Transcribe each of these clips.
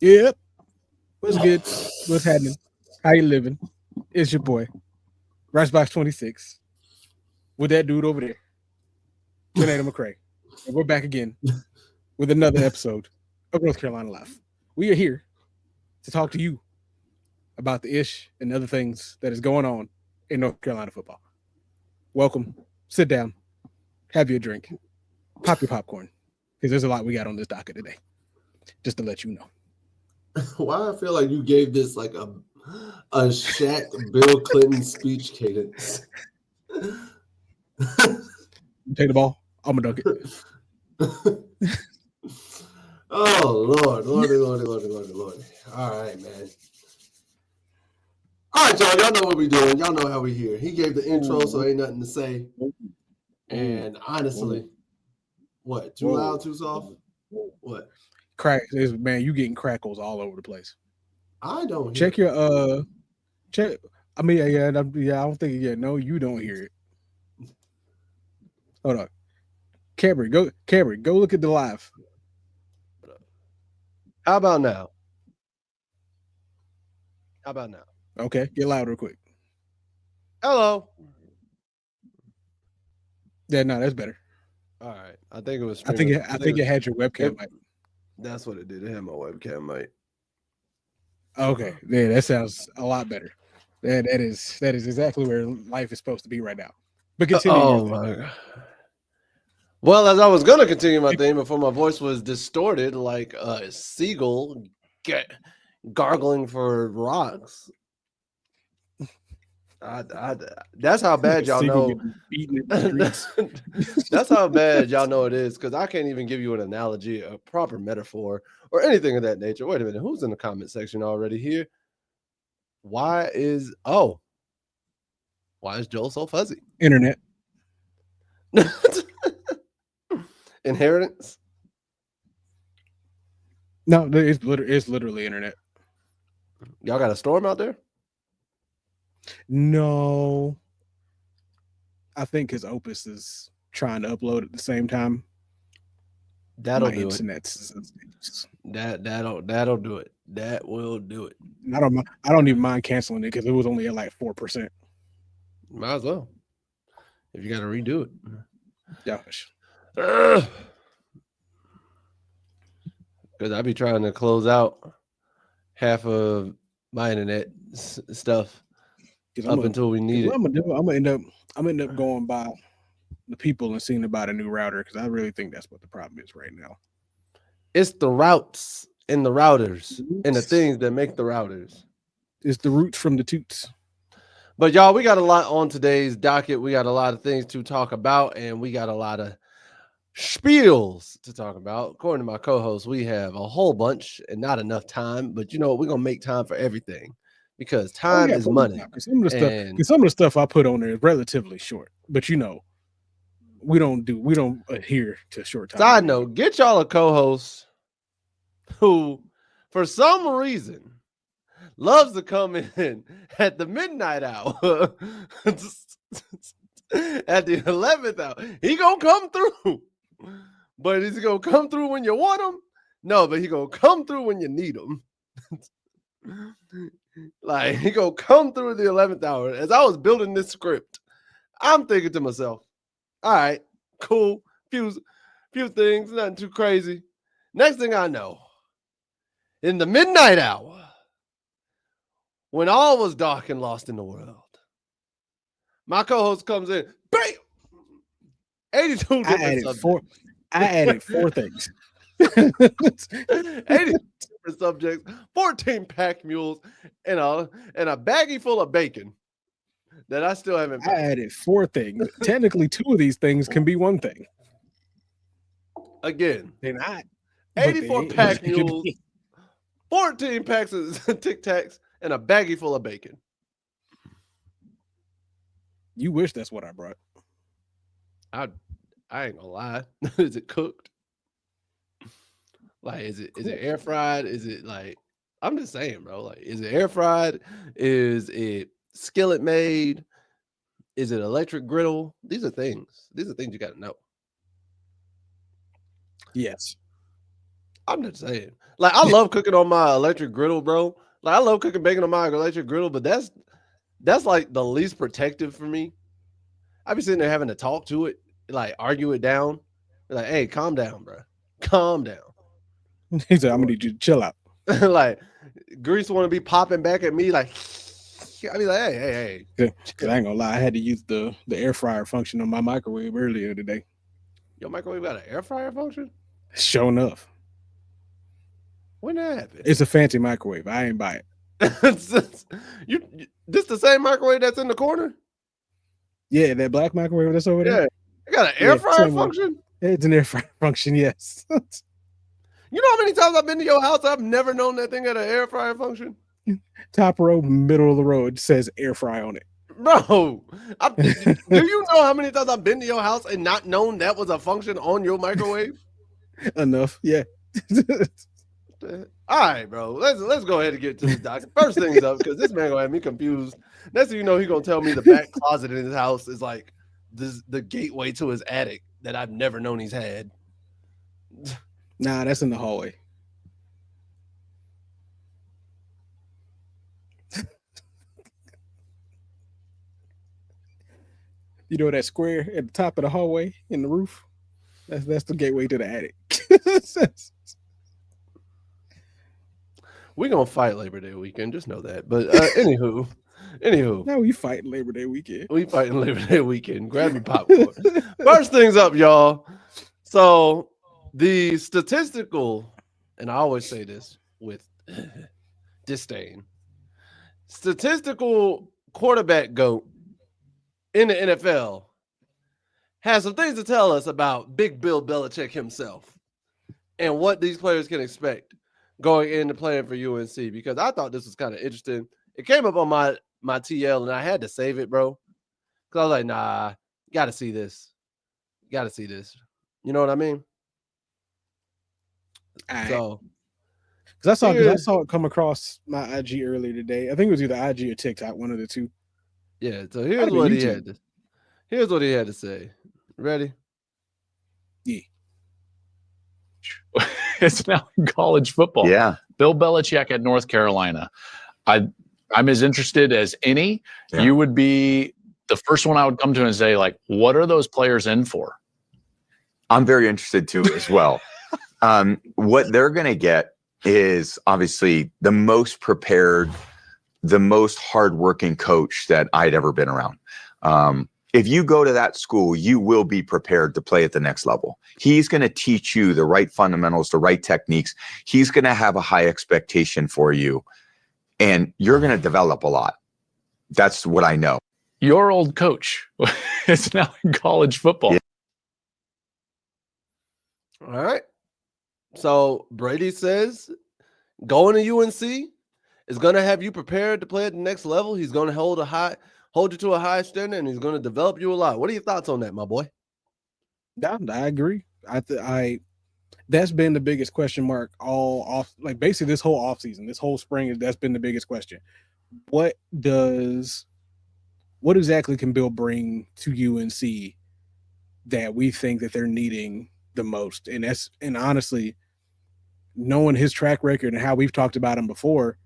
Yep. What's good? What's happening? How you living? It's your boy, Ricebox 26, with that dude over there, Tornado McCray. And we're back again with another episode of North Carolina Life. We are here to talk to you about the ish and other things that is going on in North Carolina football. Welcome. Sit down. Have your drink. Pop your popcorn. Because there's a lot we got on this docket today. Just to let you know. Why I feel like you gave this like a Shaq Bill Clinton speech cadence. Take the ball. I'm going to dunk Oh Lordy. All right, man. All right, y'all. Y'all know what we doing. Y'all know how we here. He gave the intro, so ain't nothing to say. it. And honestly, what? Too Whoa. loud, too soft? What? Man, you getting crackles all over the place. I don't hear. Check your check. I mean, I don't think no, you don't hear it. Hold on, Cameron, go look at the live. How about now? How about now? Okay, get loud real quick. Hello. Yeah, no, that's better. All right. I think it was. I think it had your webcam mic. That's what it did. It had my webcam mic. Okay, yeah, that sounds a lot better. That is exactly where life is supposed to be right now. But continue. Oh my god. Well, as I was gonna continue my theme before my voice was distorted like a seagull gargling for rocks. That's how bad y'all know. That's how bad y'all know it is, because I can't even give you an analogy, a proper metaphor, or anything of that nature. Wait a minute, who's in the comment section already here? Why is Joel so fuzzy? Internet. Inheritance? No, it's literally internet. Y'all got a storm out there? No, I think his Opus is trying to upload at the same time. That'll My do it. That'll do it. That will do it. I don't even mind canceling it because it was only at like 4%. Might as well. If you got to redo it. Gosh. Because I be trying to close out half of my internet stuff until we need it. I'm gonna end up going by the people and seeing about a new router because I really think that's what the problem is right now. It's the routes and the routers and the things that make the routers. It's the roots from the toots. But y'all, we got a lot on today's docket. We got a lot of things to talk about, and we got a lot of spiels to talk about. According to my co-host, we have a whole bunch and not enough time. But you know what? We're gonna make time for everything because time is money. Some of the stuff I put on there is relatively short, but you know, we don't adhere to short time. Side note: get y'all a co-host who, for some reason, loves to come in at the midnight hour, at the 11th hour. He gonna come through, but is he gonna come through when you want him? No, but he gonna come through when you need him. Like, he gonna come through the 11th hour. As I was building this script, I'm thinking to myself, all right, cool, few things, nothing too crazy. Next thing I know, in the midnight hour, when all was dark and lost in the world, my co-host comes in, bam! 82 different subjects. I added four things. 82 different subjects, 14 pack mules, and a baggie full of bacon that I still haven't packed. I added four things. Technically, two of these things can be one thing. Again, they're not. 84 pack mules, 14 packs of Tic Tacs, and a baggie full of bacon. You wish that's what I brought. I ain't gonna lie. Is it cooked? Like, is it air fried? Is it like, I'm just saying, bro. Like, is it air fried? Is it skillet made? Is it electric griddle? These are things you got to know. Yes. I'm just saying. Like, I love cooking on my electric griddle, bro. Like, I love cooking bacon on my electric griddle, but that's like the least protective for me. I be sitting there having to talk to it, like argue it down. Like, hey, calm down, bro. Calm down. He said, "I'm gonna need you to chill out." Like, Grease want to be popping back at me, like, I be like, hey. Because I ain't gonna lie, I had to use the air fryer function on my microwave earlier today. Your microwave got an air fryer function? Sure enough, When that happened? it's a fancy microwave. I ain't buy it. This the same microwave that's in the corner? Yeah, that black microwave that's over there. Yeah, it got an air fryer same one. function. It's an air fryer function. Yes. You know how many times I've been to your house? I've never known that thing had an air fryer function. Top row, middle of the road says air fry on it. Bro, do you know how many times I've been to your house and not known that was a function on your microwave? Enough. Yeah. All right, bro. Let's go ahead and get to the doc. First things up, because this man gonna have me confused. Next thing you know, he gonna tell me the back closet in his house is like the gateway to his attic that I've never known he's had. Nah, that's in the hallway. You know that square at the top of the hallway in the roof? That's the gateway to the attic. We're gonna fight Labor Day weekend, just know that. But anywho. Now we fighting Labor Day weekend. We fighting Labor Day weekend. Grab your popcorn. First things up, y'all. So the statistical, and I always say this with disdain, statistical quarterback GOAT in the NFL has some things to tell us about Big Bill Belichick himself and what these players can expect going into playing for UNC, because I thought this was kind of interesting. It came up on my TL and I had to save it, bro. Because I was like, nah, got to see this. Got to see this. You know what I mean? So, because I saw it come across my IG earlier today. I think it was either IG or TikTok, one of the two. Yeah. So here's what he had to say. Ready? Yeah. It's now in college football. Yeah. Bill Belichick at North Carolina. I'm as interested as any. Yeah. You would be the first one I would come to and say, like, what are those players in for? I'm very interested too as well. What they're going to get is obviously the most prepared, the most hardworking coach that I'd ever been around. If you go to that school, you will be prepared to play at the next level. He's going to teach you the right fundamentals, the right techniques. He's going to have a high expectation for you, and you're going to develop a lot. That's what I know. Your old coach is now in college football. Yeah. All right. So Brady says going to UNC is going to have you prepared to play at the next level. He's going to hold you to a high standard, and he's going to develop you a lot. What are your thoughts on that, my boy? I agree. That's been the biggest question mark all off, like basically this whole offseason, this whole spring, that's been the biggest question. What exactly can Bill bring to UNC that we think that they're needing the most? And honestly, knowing his track record and how we've talked about him before,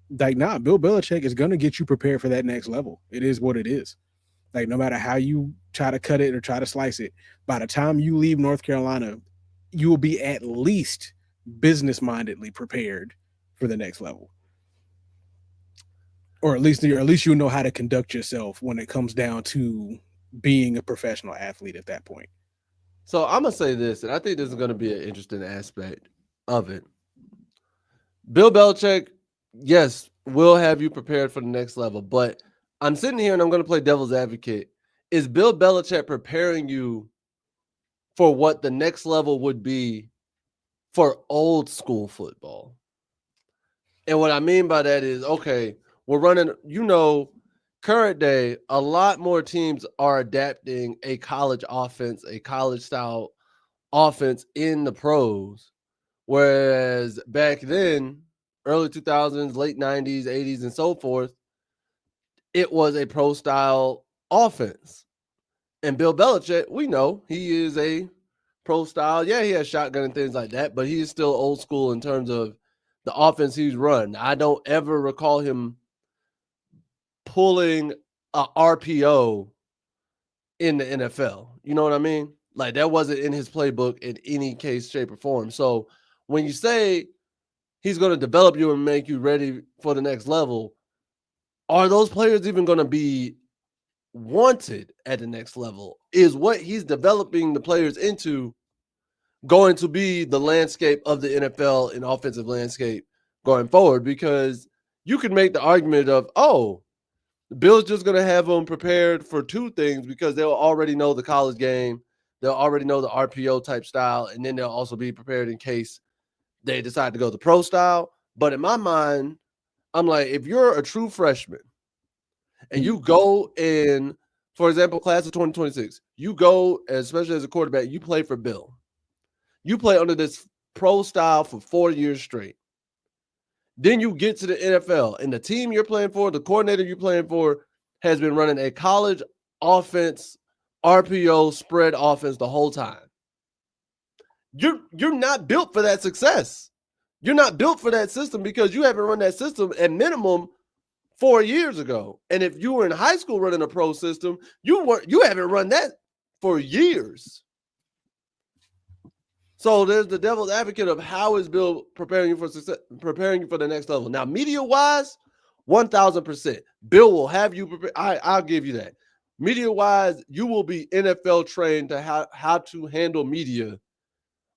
like, Bill Belichick is going to get you prepared for that next level. It is what it is. Like, no matter how you try to cut it or try to slice it, by the time you leave North Carolina, you will be at least business-mindedly prepared for the next level. Or at least you know how to conduct yourself when it comes down to being a professional athlete at that point. So I'm going to say this, and I think this is going to be an interesting aspect of it. Bill Belichick, yes, will have you prepared for the next level, but I'm sitting here and I'm going to play devil's advocate. Is Bill Belichick preparing you for what the next level would be for old school football? And what I mean by that is, okay, we're running, current day, a lot more teams are adapting a college offense, a college style offense in the pros. Whereas back then, early 2000s, late 90s, 80s, and so forth, it was a pro style offense. And Bill Belichick, we know he is a pro style. Yeah, he has shotgun and things like that, but he's still old school in terms of the offense he's run. I don't ever recall him pulling a RPO in the NFL. You know what I mean? Like that wasn't in his playbook in any case, shape, or form. So when you say he's going to develop you and make you ready for the next level, are those players even going to be wanted at the next level? Is what he's developing the players into going to be the landscape of the NFL and offensive landscape going forward? Because you could make the argument of, oh, the Bills just going to have them prepared for two things because they'll already know the college game. They'll already know the RPO type style, and then they'll also be prepared in case they decide to go the pro style. But in my mind, I'm like, if you're a true freshman and you go in, for example, class of 2026, you go, especially as a quarterback, you play for Bill. You play under this pro style for 4 years straight. Then you get to the NFL, and the team you're playing for, the coordinator you're playing for, has been running a college offense, RPO spread offense the whole time. You're not built for that success. You're not built for that system because you haven't run that system at minimum 4 years ago. And if you were in high school running a pro system, you haven't run that for years. So there's the devil's advocate of how is Bill preparing you for success, preparing you for the next level. Now, media-wise, 1,000%. Bill will have you prepare. I'll give you that. Media-wise, you will be NFL trained to how to handle media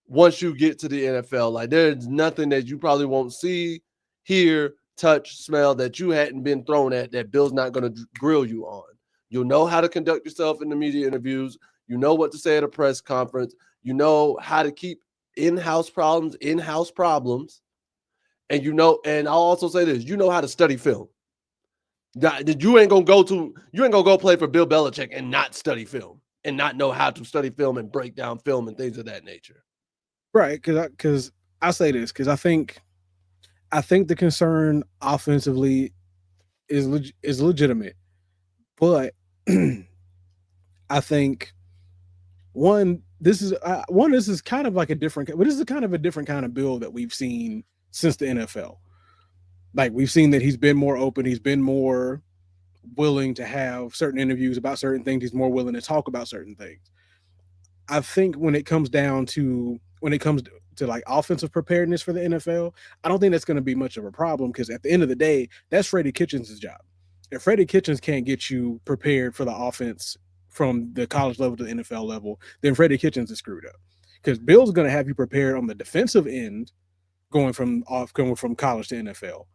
once you get to the NFL. Like there's nothing that you probably won't see, hear, touch, smell that you hadn't been thrown at that Bill's not going to grill you on. You'll know how to conduct yourself in the media interviews. You know what to say at a press conference. You know how to keep in-house problems. And and I'll also say this, you know how to study film. You ain't gonna go play for Bill Belichick and not study film and not know how to study film and break down film and things of that nature. Right, because I say this because I think the concern offensively is legitimate, but I think this is kind of like a different, but this is kind of a different kind of Bill that we've seen since the NFL. Like we've seen that he's been more open, he's been more willing to have certain interviews about certain things, he's more willing to talk about certain things. I think when it comes to like offensive preparedness for the NFL, I don't think that's going to be much of a problem because at the end of the day, that's Freddie Kitchens' job. If Freddie Kitchens can't get you prepared for the offense from the college level to the NFL level, then Freddie Kitchens is screwed up. Because Bill's going to have you prepared on the defensive end, going from college to NFL.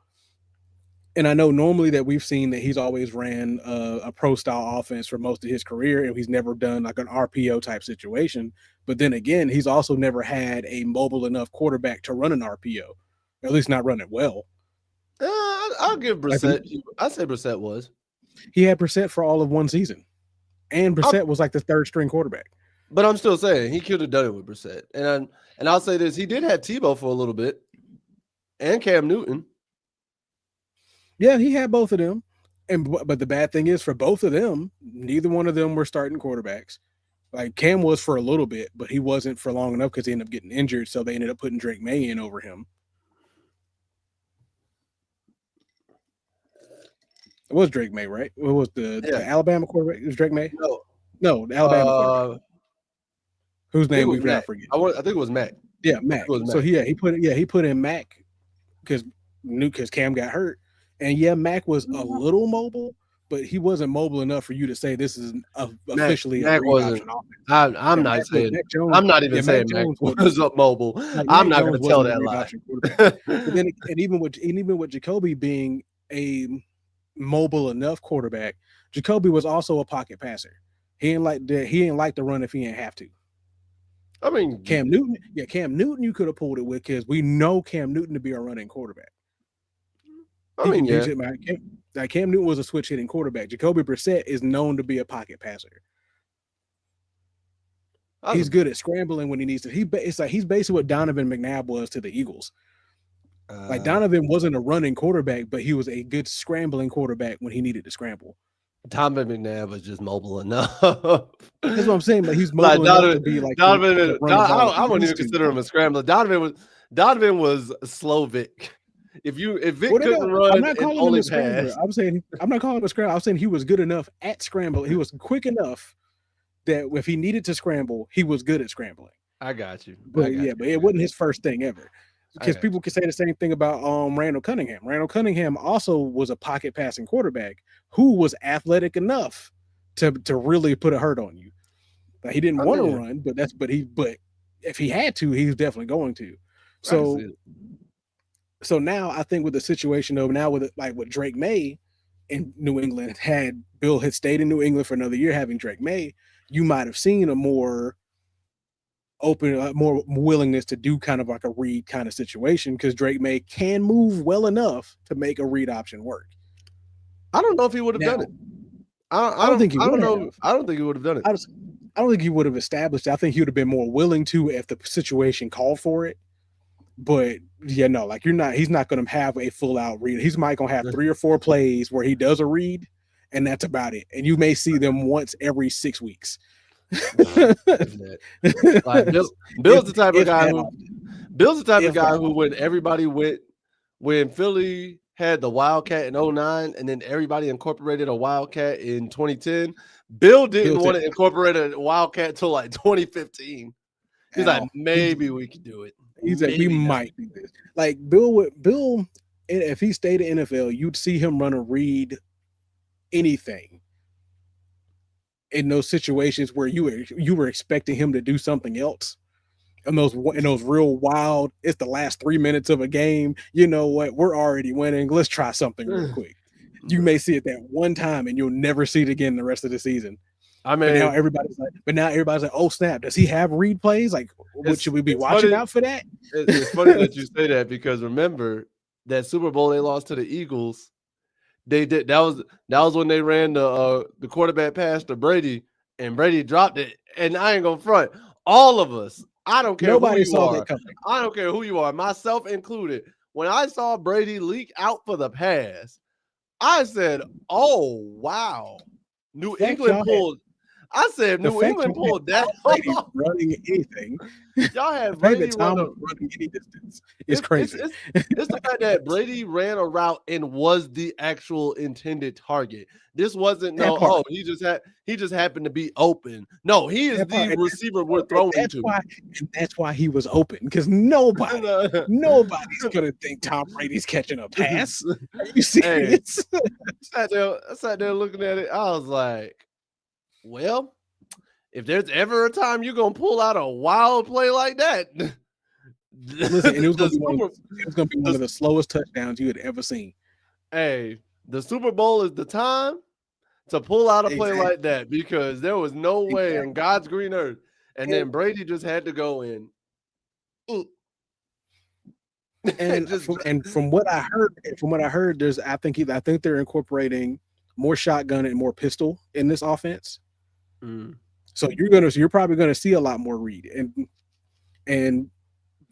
And I know normally that we've seen that he's always ran a pro style offense for most of his career, and he's never done like an RPO type situation. But then again, he's also never had a mobile enough quarterback to run an RPO, or at least not run it well. I'll give Brissett. I say Brissett was. He had Brissett for all of one season, and Brissett was like the third string quarterback. But I'm still saying he could have done it with Brissett. And I'll say this: he did have Tebow for a little bit, and Cam Newton. Yeah, he had both of them. But the bad thing is for both of them, neither one of them were starting quarterbacks. Like Cam was for a little bit, but he wasn't for long enough because he ended up getting injured. So they ended up putting Drake May in over him. It was Drake May, right? What was the Alabama quarterback? It was Drake May? No, the Alabama quarterback. Whose name we forgot forget. I think it was Mac. Yeah, Mac. So he put in Mac because Cam got hurt. And yeah, Mac was a little mobile, but he wasn't mobile enough for you to say this is officially Mac wasn't. I'm not saying Mac was up mobile. Like, I'm not going to tell that lie. and even with Jacoby being a mobile enough quarterback, Jacoby was also a pocket passer. He ain't like to run if he ain't have to. I mean, Cam Newton, you could have pulled it with because we know Cam Newton to be a running quarterback. I mean, Cam Newton was a switch hitting quarterback. Jacoby Brissett is known to be a pocket passer. He's good at scrambling when he needs to. It's like he's basically what Donovan McNabb was to the Eagles. Like Donovan wasn't a running quarterback, but he was a good scrambling quarterback when he needed to scramble. Donovan McNabb was just mobile enough. That's what I'm saying. But he's Like mobile enough to be like Donovan. I wouldn't even used to. consider him a scrambler. Donovan was slow Vic. If Vic Well, couldn't I'm run not and calling him only a scrambler. pass, I'm not calling him a scrambler. I'm saying he was good enough at scramble. He was quick enough that if he needed to scramble, he was good at scrambling. I got you. But but it wasn't his first thing ever. Because people can say the same thing about Randall Cunningham. Randall Cunningham also was a pocket passing quarterback who was athletic enough to really put a hurt on you. Like, he didn't want to run, but if he had to, he was definitely going to. So now I think with the situation of now with Drake May in New England, had Bill had stayed in New England for another year having Drake May, you might have seen a more open, more willingness to do kind of like a read kind of situation, because Drake May can move well enough to make a read option work. I don't know if he would have done it. I don't think he would have. I don't think he would have done it. I don't think he would have established it. I think he would have been more willing to if the situation called for it. But he's not going to have a full out read. He's might going to have 3 or 4 plays where he does a read, and that's about it. And you may see them once every 6 weeks. Like Bill's the type of guy who when Philly had the Wildcat in 2009 and then everybody incorporated a Wildcat in 2010, Bill didn't want to incorporate a Wildcat until like 2015. He's like, maybe we could do it. He's like, we might do this. Like Bill, if he stayed in NFL, you'd see him run a read anything in those situations where you were expecting him to do something else. In those real wild, it's the last 3 minutes of a game. You know what? We're already winning. Let's try something real quick. You may see it that one time, and you'll never see it again the rest of the season. I mean, now everybody's like, oh snap! Does he have read plays? Like, what should we be watching out for that? It's funny that you say that, because remember that Super Bowl they lost to the Eagles. They did that was when they ran the quarterback pass to Brady, and Brady dropped it. And I ain't gonna front, all of us. I don't care. Nobody saw that coming. I don't care who you are, myself included. When I saw Brady leak out for the pass, I said, "Oh wow, New England pulled." I said New England pulled that running anything. Y'all had Brady running any distance. It's crazy. It's the fact that Brady ran a route and was the actual intended target. This wasn't he just happened to be open. No, he is the receiver we're throwing to. That's why he was open, because nobody's gonna think Tom Brady's catching a pass. Are you serious? I sat there looking at it. I was like, well, if there's ever a time you're going to pull out a wild play like that. Listen, it was going to be one of the slowest touchdowns you had ever seen. Hey, the Super Bowl is the time to pull out a play like that, because there was no way in God's green earth. And then Brady just had to go in. And from what I heard, I think they're incorporating more shotgun and more pistol in this offense. So you're probably gonna see a lot more read, and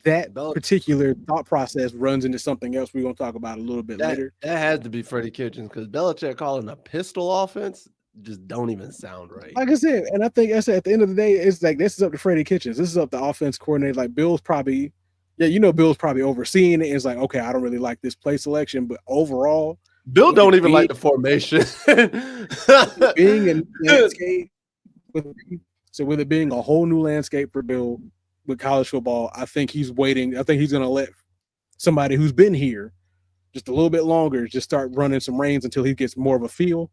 that particular thought process runs into something else we're gonna talk about a little bit later. That has to be Freddie Kitchens, because Belichick calling a pistol offense just don't even sound right. Like I said, and I think at the end of the day, it's like this is up to Freddie Kitchens. This is up to the offense coordinator. Like Bill's probably overseeing it. It's like, okay, I don't really like this play selection, but overall, Bill don't even like the formation. Being in landscape. With it being a whole new landscape for Bill with college football, I think he's waiting. I think he's going to let somebody who's been here just a little bit longer just start running some reins until he gets more of a feel.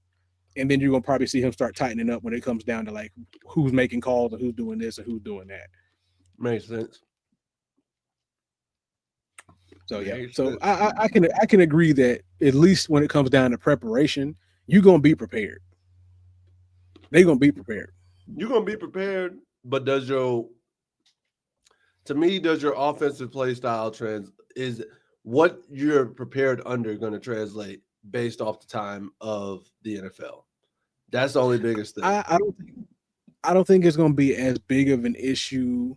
And then you're going to probably see him start tightening up when it comes down to like who's making calls and who's doing this and who's doing that. Makes sense. So, yeah. So I can agree that at least when it comes down to preparation, you're going to be prepared. They're going to be prepared. You're going to be prepared, but does your offensive play style is what you're prepared under going to translate based off the time of the NFL? That's the only biggest thing. I don't think it's going to be as big of an issue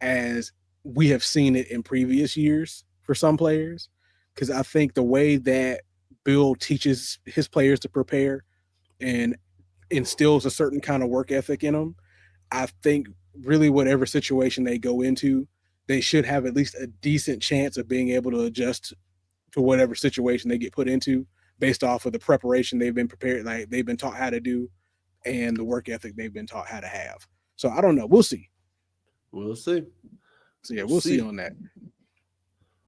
as we have seen it in previous years for some players, because I think the way that Bill teaches his players to prepare and instills a certain kind of work ethic in them, I think really whatever situation they go into, they should have at least a decent chance of being able to adjust to whatever situation they get put into based off of the preparation they've been prepared, like they've been taught how to do, and the work ethic they've been taught how to have. So I don't know. We'll see. We'll see. So yeah, we'll see on that.